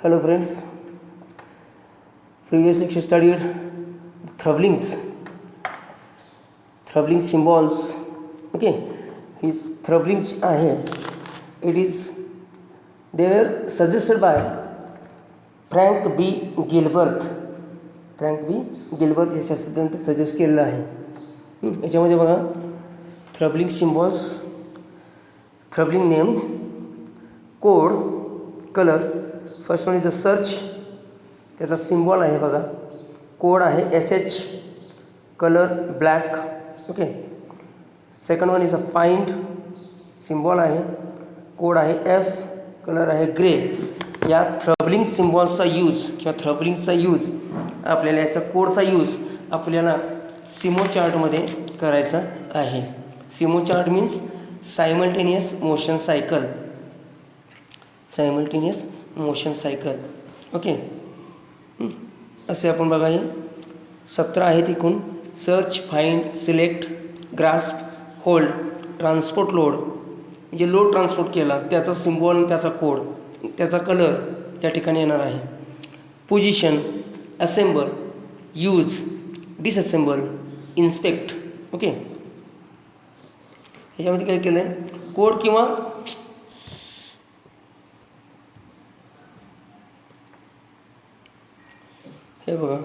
Hello friends, previously we studied throwlings symbols. Okay, he throwlings आहे, it is they were suggested by Frank B. Gilbert. हे शास्त्रज्ञांनी suggest केलेलं आहे. याच्यामध्ये बघा therblig symbols, therblig name, code, colour. First one is the search, त्याचा symbol आहे बघा, कोड आहे SH, colour black. Okay. Second one is a find, symbol आहे, कोड आहे F, कलर आहे ग्रे. या थ्रबलिंग सिम्बॉलचा यूज किंवा थ्रबलिंगचा यूज आपल्याला, याचा कोडचा यूज आपल्याला सिमो चार्टमध्ये करायचा आहे. SIMO chart means simultaneous motion cycle. Okay. असे आपण बघा, हे 17 आहेत एकूण. Search, find, select, grasp, hold, transport load, म्हणजे लोड ट्रान्सपोर्ट केला त्याचा सिम्बॉल, त्याचा कोड, त्याचा कलर त्या ठिकाणी येणार आहे. Position, assemble, use, disassemble, inspect. Okay. ह्याच्यामध्ये काय केलं आहे, कोड किंवा हे बघा,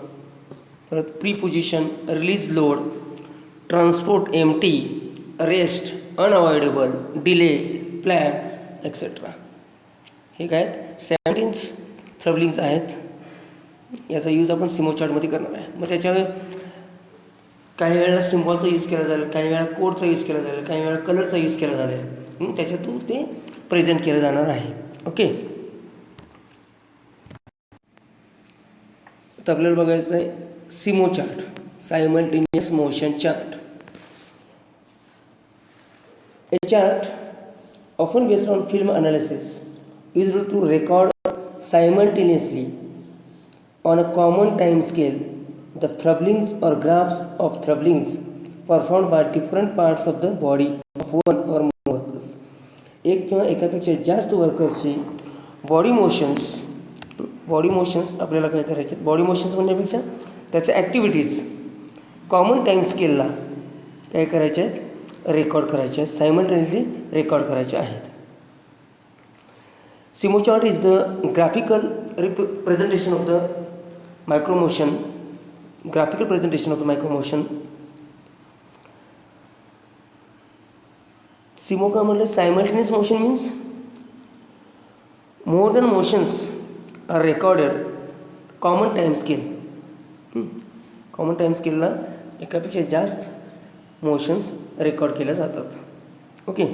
परत preposition, release load, transport empty, rest, unavoidable, delay, plan etcetera. हे काय आहेत, 17 थ्रबलिंग्स आहेत. याचा यूज आपण सिमो चार्टमध्ये करणार आहे. मग त्याच्यावर काही वेळेला सिम्बॉलचा यूज केला जाईल, काही वेळा कोडचा यूज केला जाईल, काही वेळा कलरचा यूज केला जाईल. त्याच्यातून ते प्रेझेंट केलं जाणार आहे. ओके. तर आपल्याला बघायचं आहे SIMO chart, simultaneous motion chart. A chart often based on film analysis used to record simultaneously on a common time scale the throwlings or graphs of throwlings performed by different parts of the body of one or more workers. एक किंवा एकापेक्षा जास्त वर्कर्सची body motions आपल्याला काय करायचे, body motions म्हणण्यापेक्षा त्याच्या activities common time स्केलला काय करायचे आहेत, रेकॉर्ड करायचे आहेत, सायमल्टेनियसली रेकॉर्ड करायचे आहेत. SIMO chart is the graphical presentation of the micromotion. SIMO का म्हणलं, simultaneous motion means more than motions are recorded common time scale. Common time स्केलला एकापेक्षा जास्त मोशन्स रेकॉर्ड केल्या जातात. Okay.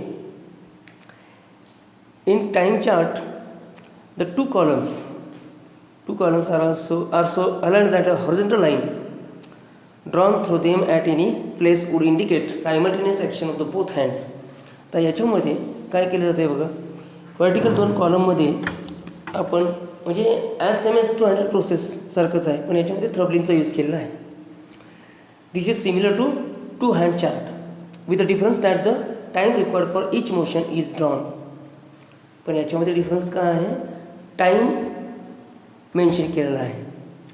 In time chart the two columns are so aligned that a horizontal line drawn through them at any place would indicate simultaneous action of the both hands. तर याच्यामध्ये काय केलं जाते बघा, व्हर्टिकल 2 कॉलममध्ये आपण म्हणजे ॲज सेम एज 2 हँडल प्रोसेस सारखंच आहे, पण याच्यामध्ये थ्रबलिंगचा यूज केलेला आहे. This is similar to 2 hand chart with the difference that the time required for each motion is drawn. पण याच्यामध्ये डिफरन्स काय आहे, टाईम मेन्शन केलेला आहे.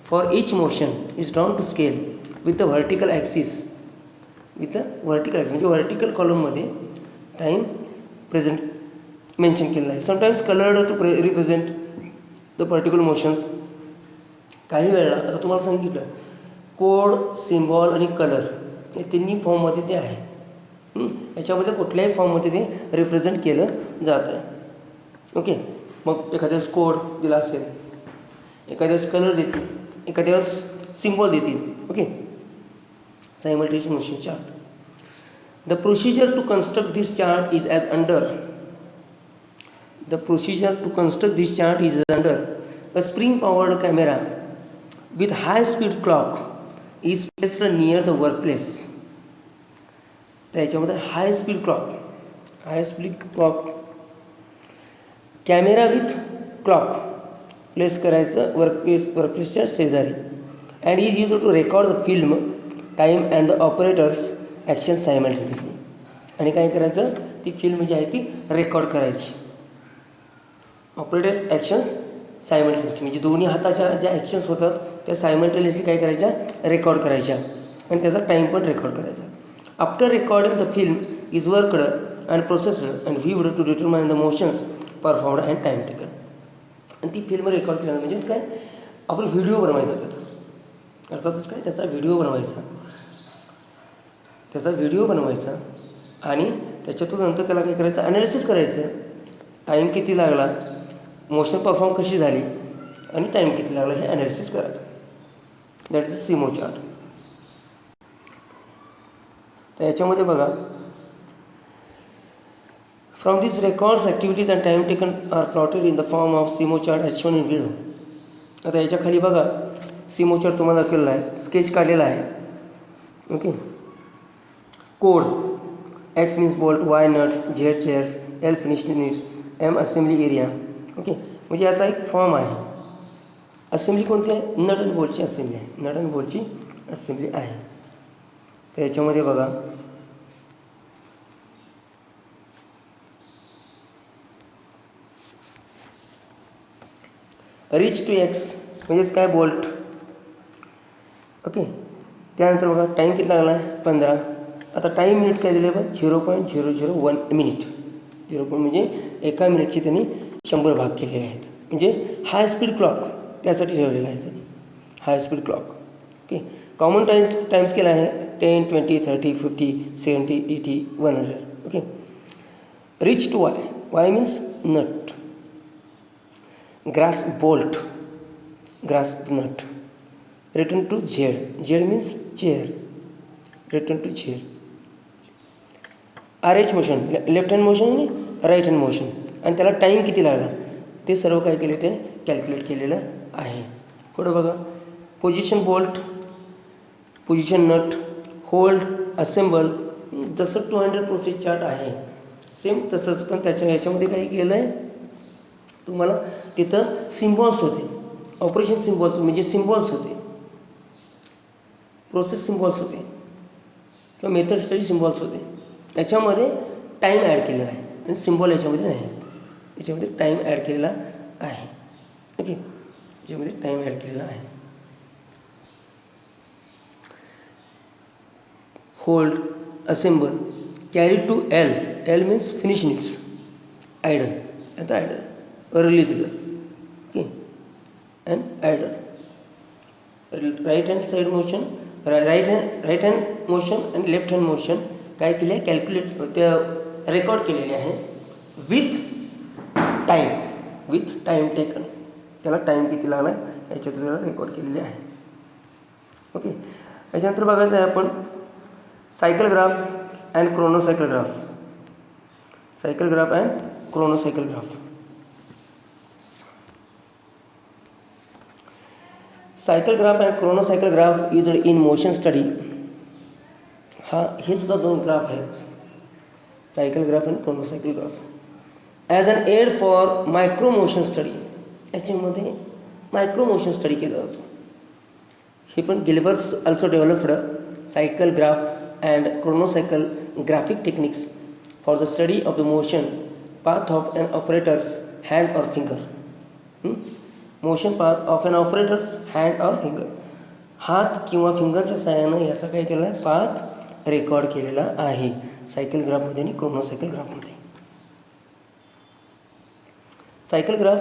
For each motion is drawn to scale with the vertical axis, म्हणजे vertical कॉलममध्ये time present mention केलेला आहे. Sometimes coloured to represent the particular motions. काही वेळेला आता तुम्हाला सांगितलं, कोड, सिम्बॉल आणि कलर हे तिन्ही फॉर्ममध्ये ते आहे. याच्यामध्ये कुठल्याही फॉर्ममध्ये ते रिप्रेझेंट केलं जात आहे. ओके. मग एखाद्यावेळेस कोड दिला असेल, एखाद्यावेळेस कलर देतील, एखाद्यावेळेस सिम्बॉल देतील. Okay. Simultaneous motion chart. The procedure to construct this chart is under a spring powered camera with high speed clock is placed near the workplace. तर याच्यामध्ये high speed clock camera with clock place करायचं वर्कप्लेसच्या शेजारी. And is use to record the film time and the operators action simultaneously. आणि काय करायचं, ती film जी आहे ती रेकॉर्ड करायची. ऑपरेटर्स ॲक्शन्स सायमल्टेनियसली, म्हणजे दोन्ही हाताच्या ज्या ॲक्शन्स होतात त्या सायमल्टेनियसली काय करायच्या, रेकॉर्ड करायच्या आणि त्याचा टाईम पण रेकॉर्ड करायचा. After recording the film is worked and processed and viewed to determine the motions performed and time taken. आणि ती फिल्म रेकॉर्ड केल्यानंतर म्हणजेच काय, आपण व्हिडिओ बनवायचा त्याचा, अर्थातच काय, त्याचा व्हिडिओ बनवायचा आणि त्याच्यातून नंतर त्याला काय करायचं, ॲनालिसिस करायचं. टाईम किती लागला, मोशन परफॉर्म कशी झाली आणि टाईम किती लागला हे ॲनालिसिस करायचं. That is simo chart. तर याच्यामध्ये बघा, from this records activities and time taken are plotted in the form of simo chart as shown in video. आता याच्या खाली बघा सिमो चार्ट तुम्हाला दाखवलेला आहे, स्केच काढलेला आहे. Okay, code X means bolt, Y nuts, Z chairs, L finished units, M assembly area. Okay, म्हणजे याचा एक फॉर्म आहे. असेंब्ली कोणती आहे, नट अँड बोल्टची असेंब्ली आहे, नट अँड बोल्टची असेंब्ली आहे. तर याच्यामध्ये बघा रिच टू एक्स म्हणजेच काय, बोल्ट. ओके, त्यानंतर बघा टाईम किती लागला आहे, 15. आता टाईम मिनिट काय दिले बघ, 0.001 मिनिट. 0 म्हणजे एका मिनिटचे त्यांनी 100 भाग केलेले आहेत. म्हणजे हाय स्पीड क्लॉक त्यासाठी ठेवलेला आहे त्यांनी, high speed clock. Okay, common time scale आहे 10, 20, 30, 50, 70, 80, 100. Okay, reach to Y, Y means nut, grasp bolt, grasp nut. Return to Z, Z means chair, return to Z. R H motion, left hand motion आणि right hand motion, आणि त्याला time किती लागला ते सर्व काय केले ते कॅल्क्युलेट केलेलं आहे. पुढं बघा, position bolt, position nut, hold, assemble. जसं 200 प्रोसेस चार्ट आहे सेम तसंच, पण याच्यामध्ये काय केलं आहे तुम्हाला, तिथं सिम्बॉल्स होते, ऑपरेशन सिम्बॉल्स म्हणजे सिम्बॉल्स होते, प्रोसेस सिम्बॉल्स होते किंवा मेथड स्टडी सिम्बॉल्स होते. याच्यामध्ये टाईम ॲड केलेला आहे आणि सिम्बॉल याच्यामध्ये नाही आहेत, याच्यामध्ये टाईम ॲड केलेला आहे. ओके, याच्यामध्ये टाईम ॲड केलेला आहे. Hold, assemble, carry to L, L means finish needs, idle, आता idle, release the. Okay, and idle. Right hand side motion, right hand motion आणि लेफ्ट हँड मोशन काय केले आहे, कॅल्क्युलेट त्या रेकॉर्ड केलेले आहे विथ टाईम टेकन. त्याला time किती लागला आहे याच्यातून त्याला रेकॉर्ड केलेले आहे. ओके, याच्यानंतर बघायचं आहे आपण cycle graph and chronocycle graph. Cycle graph and chronocycle graph. Cycle graph and chronocycle graph is in motion study. हे सुद्धा दोन ग्राफ आहेत, सायकल ग्राफ आणि chronocycle graph, as an aid for micro motion study. याच्यामध्ये micro motion study केला जातो. हे पण Gilbreths also developed cycle graph and chronocycle graphic techniques for the study of the motion path of an operators hand or finger. Motion path of an operators hand or finger, हात किंवा फिंगरच्या सहाय्यानं याचा काय केला आहे, पाथ रेकॉर्ड केलेला आहे cycle ग्राफमध्ये आणि क्रोनोसायकल ग्राफमध्ये. Cycle graph,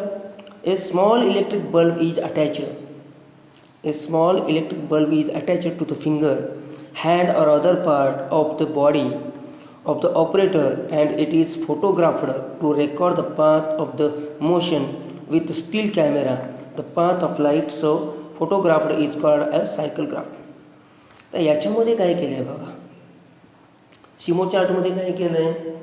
A small electric bulb is attached. A small electric bulb is attached to the finger, hand or other part of the body of the operator, and it is photographed to record the path of the motion with still camera. The path of light so photographed is called as cycle graph. तर याच्यामध्ये काय केलं आहे बघा, सिमो चार्टमध्ये काय केलं आहे,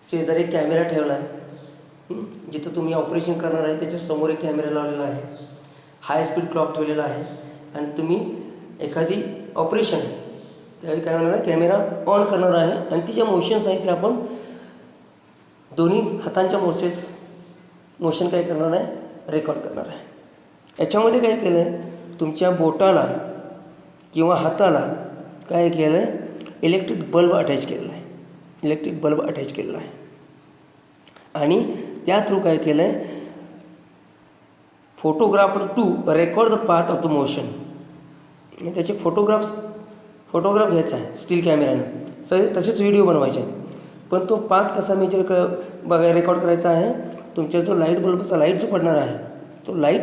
शेजारी एक कॅमेरा ठेवला आहे, जिथं तुम्ही ऑपरेशन करणार आहे त्याच्या समोर एक कॅमेरा लावलेला आहे, हाय स्पीड क्लॉक ठेवलेला आहे, आणि तुम्ही एखादी ऑपरेशन त्यावेळी काय होणार आहे, कॅमेरा ऑन करणार आहे आणि ती ज्या मोशन्स आहेत ते आपण दोन्ही हातांच्या मोशन काय करणार आहे, रेकॉर्ड करणार आहे. याच्यामध्ये काय केलं आहे, तुमच्या बोटाला किंवा हाताला काय केलं आहे, इलेक्ट्रिक बल्ब अटॅच केलेला आहे, इलेक्ट्रिक बल्ब अटॅच केलेला आहे, आणि त्या थ्रू काय केलं आहे, photographer to record the path of the motion. त्याचे फोटोग्राफ घ्यायचा आहे स्टील कॅमेऱ्यानं, तसेच व्हिडिओ बनवायचे आहे. पण तो पाथ कसा रेकॉर्ड करायचा आहे, तुमच्या जो लाईट बल्बचा लाईट जो पडणार आहे तो लाईट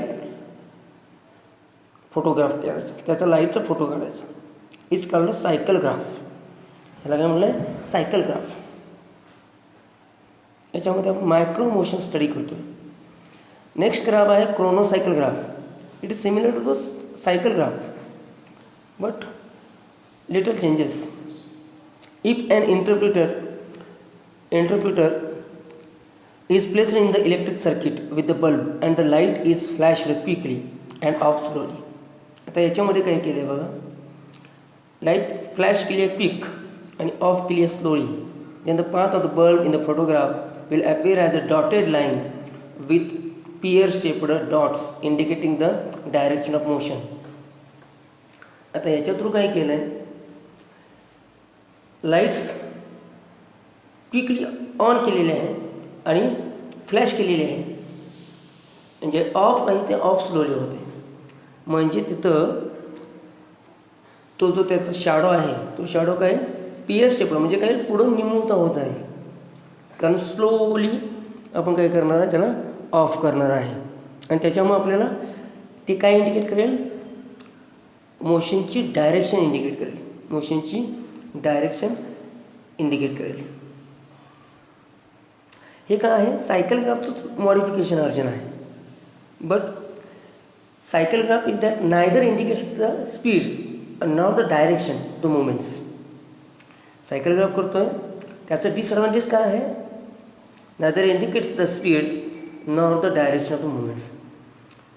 फोटोग्राफ करायचा, त्याचा लाईटचा फोटो काढायचा. It's called cycle graph. ह्याला काय म्हणलं आहे, सायकल ग्राफ. याच्यामध्ये आपण मायक्रो मोशन स्टडी करतो. नेक्स्ट ग्राफ आहे chronocycle graph. It is similar to the cycle graph but little changes. If an interpreter is placed in the electric circuit with the bulb and the light is flashed quickly and off slowly. आता याच्यामध्ये काय केलं आहे बघा, light flash केली आहे quick आणि of केली आहे slowly. then the path of the bulb in the photograph will appear as a dotted line with pear shaped dots indicating the direction of motion. आता याच्या थ्रू काय केलं आहे, लाईट्स क्विकली ऑन केलेले आहे आणि फ्लॅश केलेले आहे, म्हणजे ऑफ आहे ते ऑफ स्लोली होते. म्हणजे तिथं तो जो त्याचा शॅडो आहे तो शॅडो काय पियर शेपला म्हणजे काय पुढं निमुळता होत आहे, कारण स्लोली आपण काय करणार आहे त्याला ऑफ करणार आहे. आणि त्याच्यामुळे आपल्याला ते काय इंडिकेट करेल, मोशनची डायरेक्शन इंडिकेट करेल, मोशनची डायरेक्शन इंडिकेट करेल. हे काय आहे, सायकल ग्राफचं मॉडिफिकेशन व्हर्जन आहे. But cycle graph is that neither indicates the speed nor the direction the movements. Cycle graph करतोय त्याचं डिसएडव्हान्टेज काय आहे, neither indicates the speed nor the direction of the movements.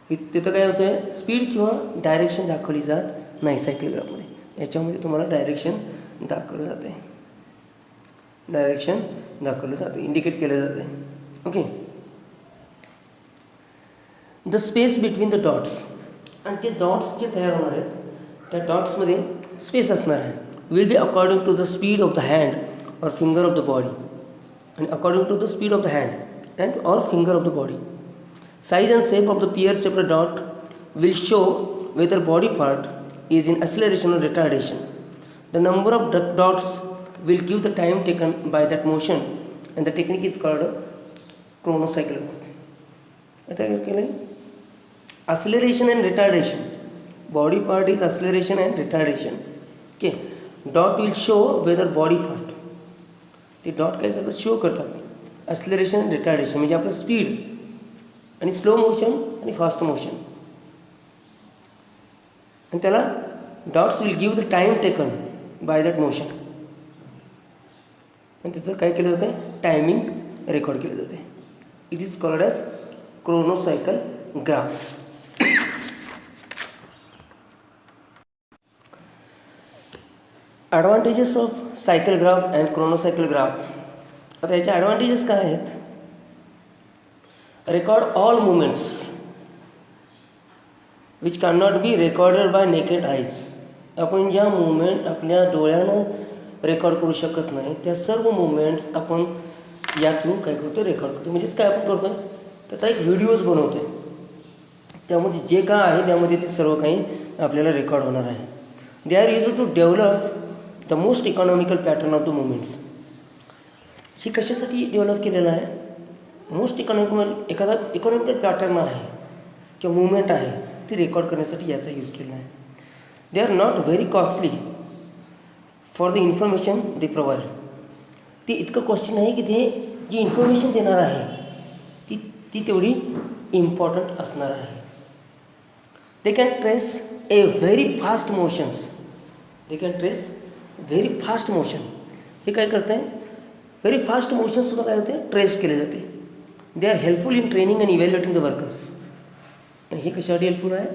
तिथं काय होतं आहे, स्पीड किंवा डायरेक्शन दाखवली जात नाही सायकल ग्राफमध्ये. याच्यामध्ये तुम्हाला डायरेक्शन दाखवलं जाते, डायरेक्शन दाखवलं जाते, इंडिकेट केलं जाते. Okay. The space between the dots, आणि ते डॉट्स जे तयार होणार आहेत त्या डॉट्समध्ये स्पेस असणार आहे. Will be according to the speed of the hand और फिंगर ऑफ द बॉडी, आणि according to the speed of the hand and और finger of the body. Size and shape of the pear-shaped dot will show whether body part is in acceleration or retardation. The number of dots will give the time taken by that motion, and the technique is called chronocycle. आता काय केलं, acceleration and retardation. Body part is acceleration and retardation. Okay. Dot will show whether body part. ते dot काय करतात, show करतात acceleration and retardation, म्हणजे आपलं speed आणि स्लो मोशन आणि फास्ट मोशन. आणि त्याला dots will give the time taken by that motion, आणि त्याचं काय केलं जातं, टायमिंग रेकॉर्ड केलं जाते. It is called as chronocycle graph. Advantages of cycle graph and chronocycle graph. आता याचे ॲडव्हान्टेजेस काय आहेत, record all movements which cannot be recorded by naked eyes. आपण ज्या मुवमेंट आपल्या डोळ्यानं रेकॉर्ड करू शकत नाही त्या सर्व मुवमेंट्स आपण या थ्रू काय करतो, रेकॉर्ड करतो. म्हणजेच काय आपण करतो, त्याचा एक व्हिडिओज बनवतो. त्यामध्ये जे काय आहे त्यामध्ये ते सर्व काही आपल्याला रेकॉर्ड होणार आहे. They are use to develop the most economical pattern of the movements. ही कशासाठी डेव्हलप केलेलं आहे, मोस्ट एखादा इकॉनॉमिकल पॅटर्न आहे किंवा मुवमेंट आहे ती रेकॉर्ड करण्यासाठी याचा यूज केला आहे. They R not very costly for the information they provide. ते इतकं कॉस्टली नाही की ते जी इन्फॉर्मेशन देणार आहे ती तेवढी इम्पॉर्टंट असणार आहे. They can trace A very fast motions. They can trace very fast motion. हे काय करत आहे, व्हेरी फास्ट मोशनसुद्धा काय होते, ट्रेस केले जाते. They are helpful in training and evaluating the workers. आणि हे कशासाठी हेल्पफुल आहे,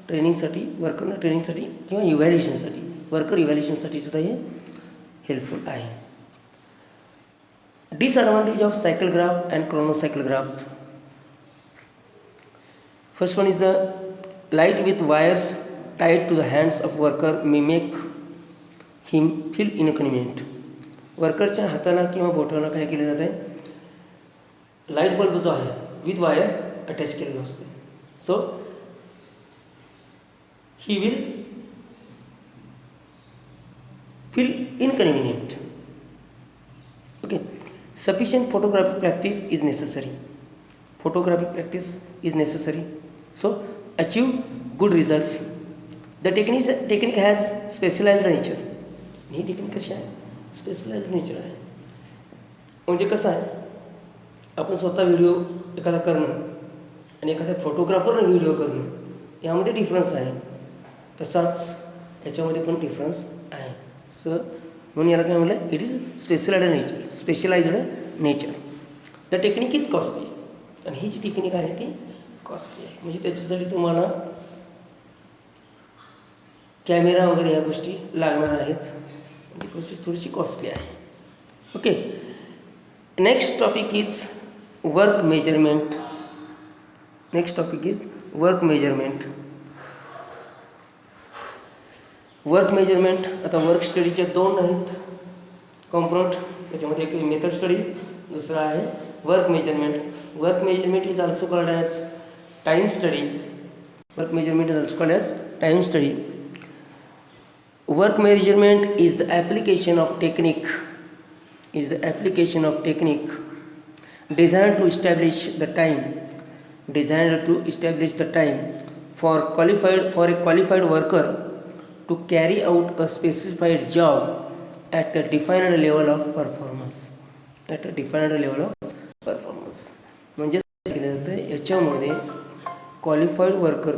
ट्रेनिंगसाठी, वर्करना ट्रेनिंगसाठी किंवा इव्हॅल्युएशनसाठी, वर्कर इव्हॅल्युएशनसाठी सुद्धा हे हेल्पफुल आहे. Disadvantage of cycle graph and chronocycle graph. First one is the light with wires tied to the hands of worker may make him feel inconvenient. वर्करच्या हाताला किंवा बोटाला काय केलं जातं आहे, लाईट बल्ब जो आहे विथ वायर अटॅच केलेला असतो So he will feel inconvenient. Okay, sufficient photographic practice is necessary. Photographic practice is necessary. So achieve good results. The technique has specialized nature. He technique कशी आहे? Specialised nature आहे. म्हणजे कसं आहे, आपण स्वतः व्हिडिओ एखादा करणं आणि एखाद्या फोटोग्राफरनं व्हिडिओ करणं यामध्ये डिफरन्स आहे. तसाच याच्यामध्ये पण डिफरन्स आहे. सो म्हणून याला काय म्हटलं, it is specialised nature. The technique is costly. आणि ही जी टेक्निक आहे ती कॉस्टली आहे. म्हणजे त्याच्यासाठी तुम्हाला कॅमेरा वगैरे या गोष्टी लागणार आहेत. ती प्रोसेस थोडीशी कॉस्टली आहे. Okay, next topic is work measurement. Next topic is work measurement. Work measurement, आता वर्क स्टडीचे दोन आहेत कॉम्पोनंट. त्याच्यामध्ये एक मेथड स्टडी, दुसरा आहे work measurement. Work measurement is also called as time study. Work measurement is also called as time study. Work measurement is the application of technique designed to establish the time for a qualified worker to carry out a specified job at a defined level of performance. म्हणजे केलं जातं याच्यामध्ये qualified worker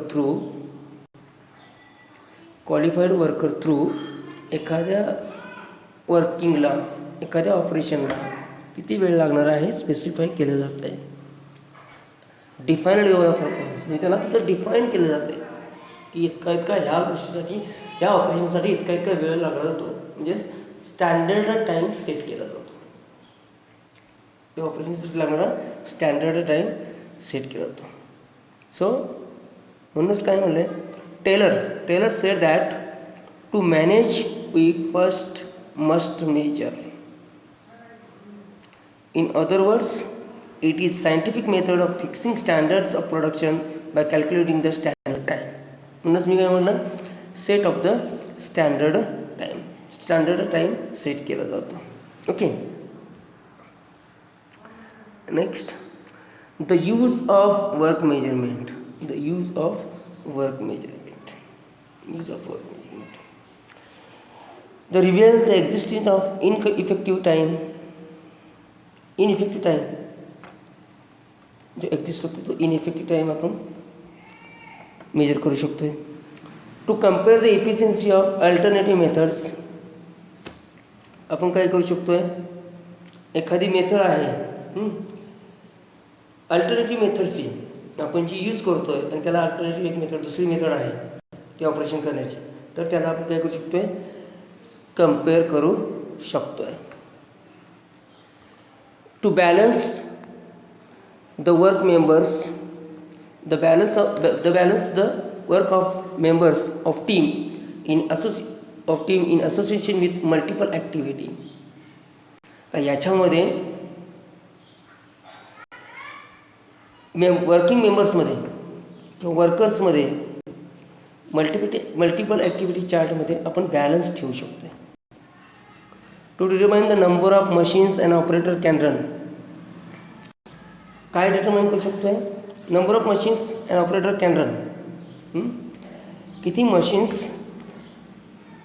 through एखाद्या वर्किंगला, एखाद्या ऑपरेशनला किती वेळ लागणार आहे स्पेसिफाय केलं जात आहे. डिफाईन्ड लेवल ऑफ परफॉर्मन्स म्हणजे त्याला तिथं डिफाईन केलं जातं आहे की इतका ह्या गोष्टीसाठी, ह्या ऑपरेशनसाठी इतका वेळ लागला जातो. म्हणजे स्टँडर्ड टाईम सेट केला जातो. त्या ऑपरेशनसाठी लागणारा स्टँडर्ड टाईम सेट केला जातो. सो म्हणूनच काय म्हणलं आहे, Taylor said that to manage we first must measure. In other words, it is scientific method of fixing standards of production by calculating the standard time. म्हणूनच मी काय म्हणलं, set of the standard time set केला जातो. ओके, next the use of work measurement. The reveal the existence of ineffective time जो exist होतो तो इनइफेक्टिव्ह टाईम आपण मेजर करू शकतोय. To compare the efficiency of alternative methods. आपण काय करू शकतोय, एखादी मेथड आहे, अल्टरनेटिव्ह मेथडची आपण जी यूज करतोय आणि त्याला अल्टरनेटिव्ह एक मेथड, दुसरी मेथड आहे ते ऑपरेशन करण्याची, तर त्याला आपण काय करू शकतोय, कम्पेअर करू शकतोय. To balance the work of members of team in association with multiple activity. याच्यामध्ये वर्किंग मेंबर्समध्ये किंवा वर्कर्समध्ये मल्टिपल ॲक्टिव्हिटी चार्टमध्ये आपण बॅलन्स ठेवू शकतो. To determine the number of machines and operator can run. काय डिटरमाइन करू शकतोय, number of machines and operator can run. किती मशीन्स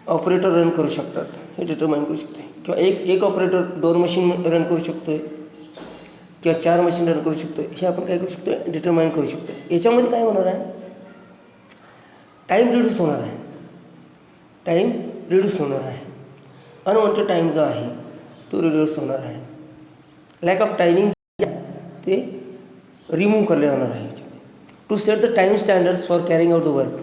ऑपरेटर रन करू शकतात हे डिटरमाइन करू शकतोय. किंवा एक ऑपरेटर 2 मशीन रन करू शकतोय किंवा 4 मशीन रन करू शकतोय, हे आपण काय करू शकतो, डिटरमाइन करू शकतो. याच्यामध्ये काय होणार आहे, टाईम रिड्यूस होणार आहे. अनवॉन्टेड टाईम जो आहे तो रिड्यूस होणार आहे. लॅक ऑफ टायमिंग ते रिमूव्ह करले जाणार आहे. To set the time standards for carrying out the work.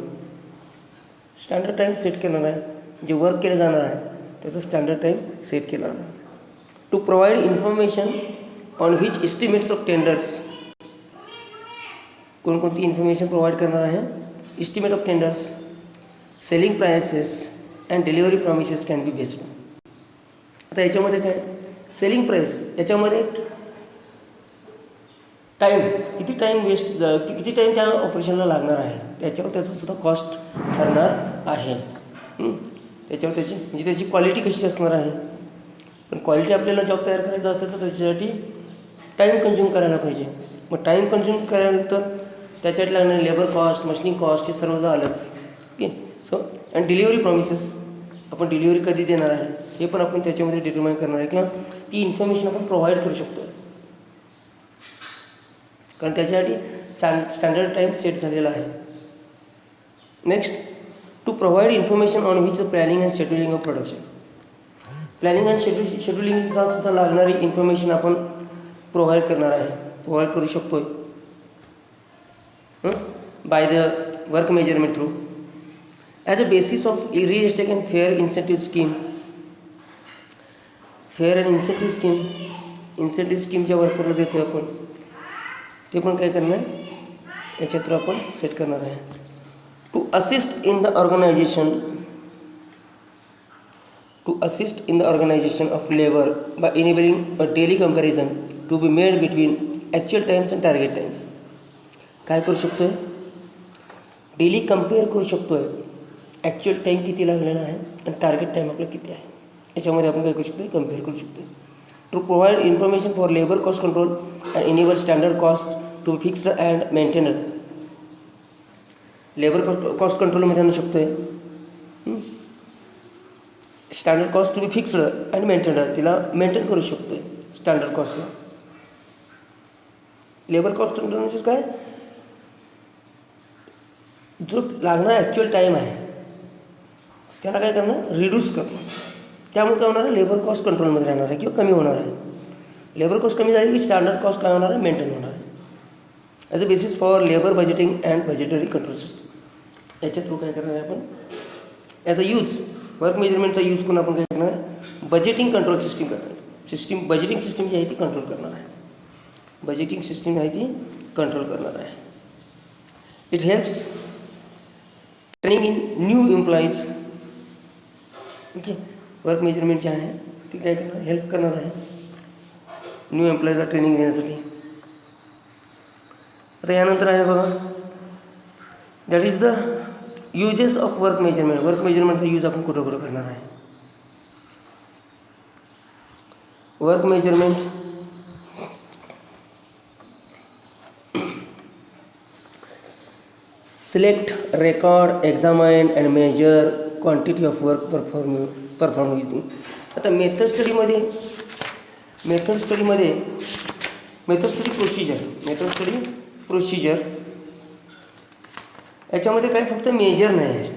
Standard time set केलं आहे, जे वर्क केलं जाणार आहे त्याचं स्टँडर्ड टाईम सेट केलं आहे. To provide information on which estimates of tenders. कोणकोणती इन्फॉर्मेशन प्रोव्हाइड करणार आहे, estimate of tenders, selling prices and delivery promises can be based. आता याच्यामध्ये काय, सेलिंग प्राईस, याच्यामध्ये टाईम किती टाईम त्या ऑपरेशनला लागणार आहे त्याच्यावर त्याचं सुद्धा कॉस्ट ठरणार आहे. त्याच्यावर म्हणजे त्याची क्वालिटी कशी असणार आहे. पण क्वालिटी आपल्याला जॉब तयार करायचा असेल तर त्याच्यासाठी टाईम कन्झ्युम करायला पाहिजे. मग टाईम कन्झ्युम करायला तर त्याच्यात लागणारे लेबर कॉस्ट, मशिनिंग कॉस्ट हे सर्व आलंच. Okay. So and delivery promises, आपण डिलिव्हरी कधी देणार आहे हे पण आपण त्याच्यामध्ये डिटरमाइन करणार आहे किंवा ती इन्फॉर्मेशन आपण प्रोव्हाइड करू शकतो. कारण त्याच्यासाठी स्टँडर्ड टाईम सेट झालेला आहे. Next, to provide information on which planning and scheduling of production. Planning and शेड्युलिंगचा सुद्धा लागणारी इन्फॉर्मेशन आपण प्रोव्हाइड करू शकतो by the work measurement through as a basis of realistic and fair incentive scheme. Incentive scheme ज्या वर्करला देतो आपण ते पण काय करणार याच्या थ्रू आपण सेट करणार आहे. To assist in the organisation of labour by enabling a daily comparison to be made between actual times and target times. काय करू शकतो आहे, डेली कम्पेअर करू शकतो आहे ॲक्च्युअल टाईम किती लागलेला आहे आणि टार्गेट टाईम आपला किती आहे याच्यामध्ये आपण काय करू शकतो, कम्पेअर करू शकतो. To provide information for labour cost control and enable standard cost to fixed and maintained. Labour cost कंट्रोलमध्ये आणू शकतो आहे standard cost to be fixed and maintained, तिला मेंटेन करू शकतो आहे स्टँडर्ड कॉस्टला. लेबर कॉस्ट कंट्रोल म्हणजे काय, जो लागणारा ॲक्च्युअल टाईम आहे त्याला काय करणं, रिड्यूस करणं. त्यामुळे काय होणार आहे, लेबर कॉस्ट कंट्रोलमध्ये राहणार आहे किंवा कमी होणार आहे. लेबर कॉस्ट कमी झाली की स्टँडर्ड कॉस्ट काय होणार आहे, मेंटेन होणार आहे. As a basis for labour budgeting and budgetary control system. याच्या थ्रू काय करणार आहे आपण, ॲज अ यूज वर्क मेजरमेंटचा यूज करून आपण काय करणार आहे, बजेटिंग कंट्रोल सिस्टीम करणार. बजेटिंग सिस्टीम जी आहे ती कंट्रोल करणार आहे. It helps training in new employees. Okay. Work measurement जे आहे ती काय करणार, हेल्प करणार आहे न्यू एम्प्लॉईजला ट्रेनिंग देण्यासाठी. आता यानंतर आहे बघा, that is the uses of work measurement. Work मेजरमेंटचा यूज आपण कुठं करणार आहे. Work measurement select, record, examine and measure quantity of work perform using. आता मेथड स्टडी प्रोसिजर याच्यामध्ये काय फक्त मेजर नाही आहे,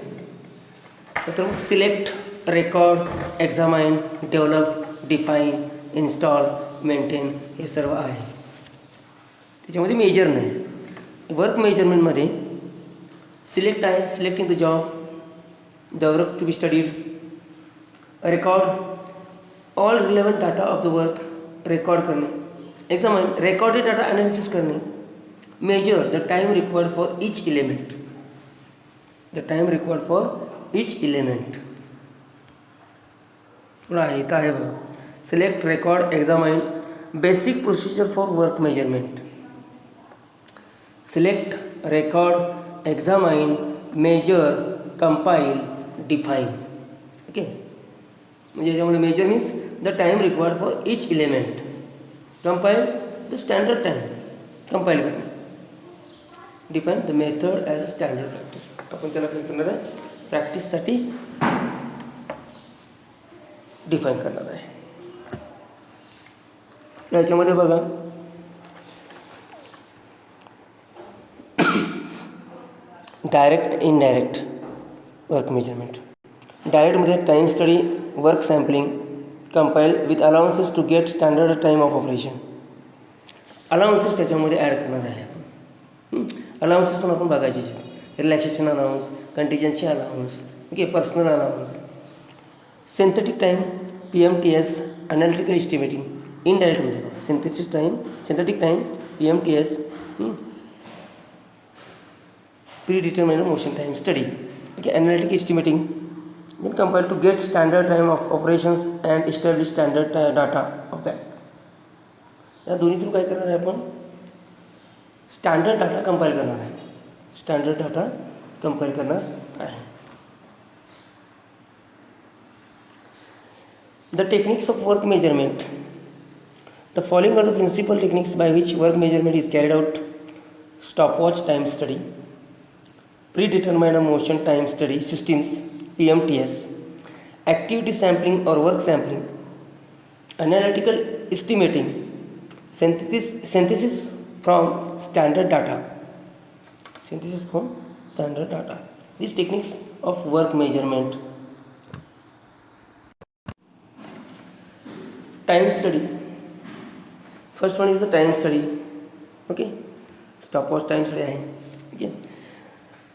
तर मग select, record, examine, develop, define, install, maintain हे सर्व आहे. त्याच्यामध्ये मेजर नाही. वर्क मेजरमेंटमध्ये सिलेक्ट आहे, selecting the job, the work to be studied. Record, all relevant data of the work record करणे. एक्झामाइन, रेकॉर्डेड डाटा ॲनालिसिस करणे. Measure, the time required for each element. पुढं आहे, इथं आहे बघा, select, record, examine, basic procedure for work measurement. Select, record, examine, measure, compile, define. Okay. म्हणजे याच्यामध्ये measure means the time required for each element. Compile the standard time, compile करणे. Define the method as a standard practice. आपण त्याला काय करणार आहे, प्रॅक्टिससाठी define करणार आहे. याच्यामध्ये बघा, डायरेक्ट, इनडायरेक्ट वर्क मेजरमेंट. डायरेक्टमध्ये time study, work sampling, compile with allowances to get standard time of operation. Allowances त्याच्यामध्ये ॲड करणार आहे आपण. अलाउन्सेस पण आपण बघायचे, relaxation allowance, contingency allowance, okay, personal allowance. Synthetic time, PMTS, analytical estimating. इनडायरेक्टमध्ये synthetic time, PMTS, predetermined motion time study. Okay. Analytical estimating, then compile to get standard time of operations and establish standard data of that. या दोन्ही through काय करणार आहे आपण, standard data compile करणार आहे. Standard data compile करणार आहे. The techniques of work measurement. The following are the principal techniques by which work measurement is carried out: stopwatch time study, predetermined motion time study systems (PMTS), activity sampling or work sampling, analytical estimating, synthesis from standard data. Synthesis from standard data. These techniques of work measurement. Time study. First one is the time study. Okay, stopwatch time study आहे. Okay,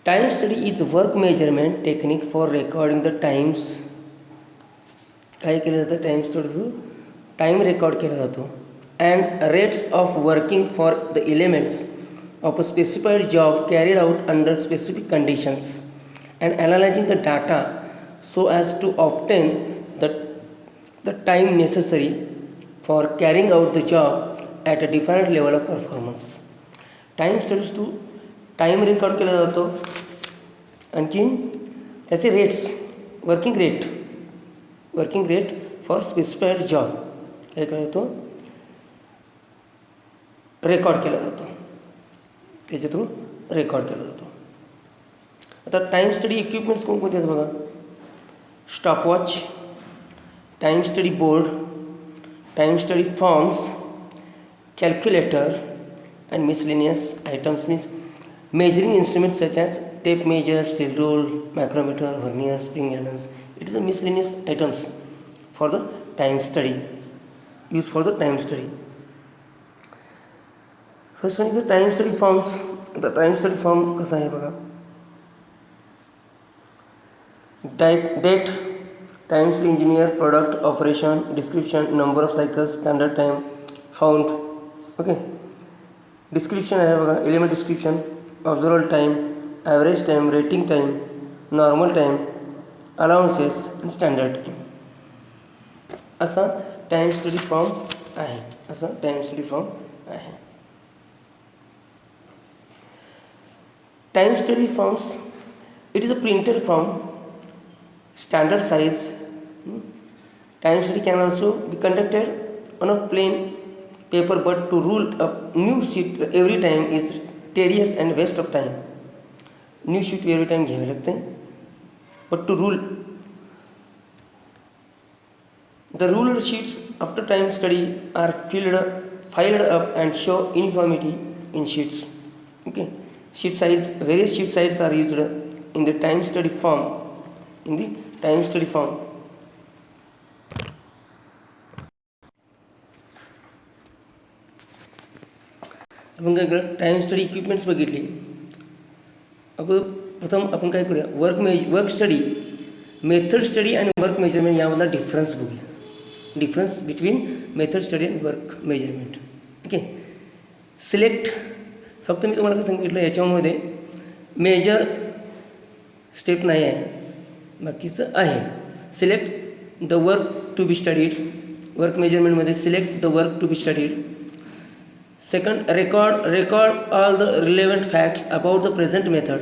time study is work measurement technique for recording the times. काय केलं जातं time study through time record केला जातो and rates of working for the elements of a specified job carried out under specific conditions and analyzing the data so as to obtain the time necessary for carrying out the job at a different level of performance. Time studies to time record केला जातो. आणखीन त्याचे rates working rate for specified job काय केला जातो record केला जातो. त्याच्या थ्रू रेकॉर्ड केला जातो. आता टाइम स्टडी इक्विपमेंट्स कोणकोणते आहेत बघा. Stopwatch, time study board, time study forms, calculator and miscellaneous items means measuring instruments such as tape measure, steel rule, micrometer, vernier, spring balance. It is a miscellaneous items for the time study, used for the time study. First one is the time study forms. The time study form कसा आहे बघा. Date, time study engineer, product, operation, description, number of cycles, standard time found. Okay, description आहे बघा. element description, observable time, average time, rating time, normal time, allowances and standard time. असा time study form आहे. Time study forms, it is a printed form, standard size. Time study can also be conducted on a plain paper, but to rule a new sheet every time is tedious and waste of time. New sheet every time घ्यावे लागते. But to rule the ruled sheets after time study are filed up and show uniformity in sheets. Okay, sheet size, various sheet sizes are used in the time study form. आपण काय केलं time study equipments बघितली. प्रथम आपण काय करूया work study, method study आणि work measurement यामधला डिफरन्स बघूया. डिफरन्स बिटवीन मेथड स्टडी आणि वर्क मेजरमेंट. ओके, सिलेक्ट, फक्त मी तुम्हाला काय सांगितलं याच्यामध्ये मेजर स्टेप नाही आहे, बाकीचं आहे. Select the work to be studied. Work मेजरमेंटमध्ये select the work to be studied. Second, record all the relevant facts about the present method.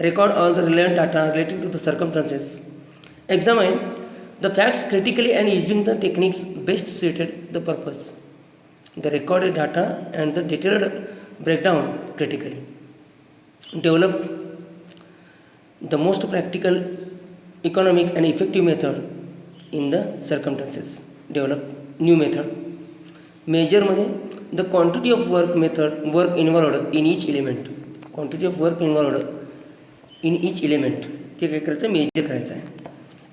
Record all the relevant data relating to the circumstances. Examine the facts critically and using the techniques best suited the purpose. The recorded data and the detailed breakdown critically. Develop the most practical, economic and effective method in the circumstances. Develop new method. Measure मध्ये the quantity of work involved in each element. Quantity of work involved in each element ते काय करायचं major करायचं आहे.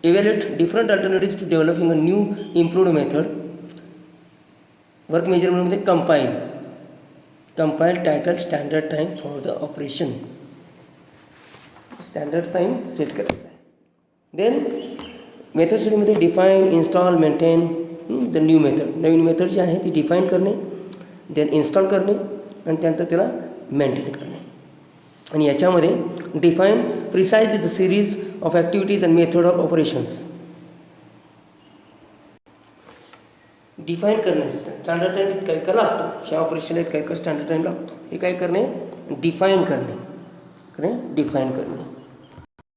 Evaluate different alternatives to developing a new improved method. Work मेजरमेंटमध्ये compile title standard time for the operation. Standard time set करायचा आहे. Then method स्टडीमध्ये define, install, maintain the new method. नवीन मेथड जी आहे ती डिफाईन करणे, देन इन्स्टॉल करणे आणि त्यानंतर त्याला मेंटेन करणे. आणि याच्यामध्ये define precisely the series of activities and method of operations. Define करणे स्टँडर्ड टाईम इतका इतका लागतो, ह्या ऑपरेशनला इतका इतका स्टँडर्ड टाईम लागतो. हे काय करणे, डिफाईन करणे, डिफाईन करणे.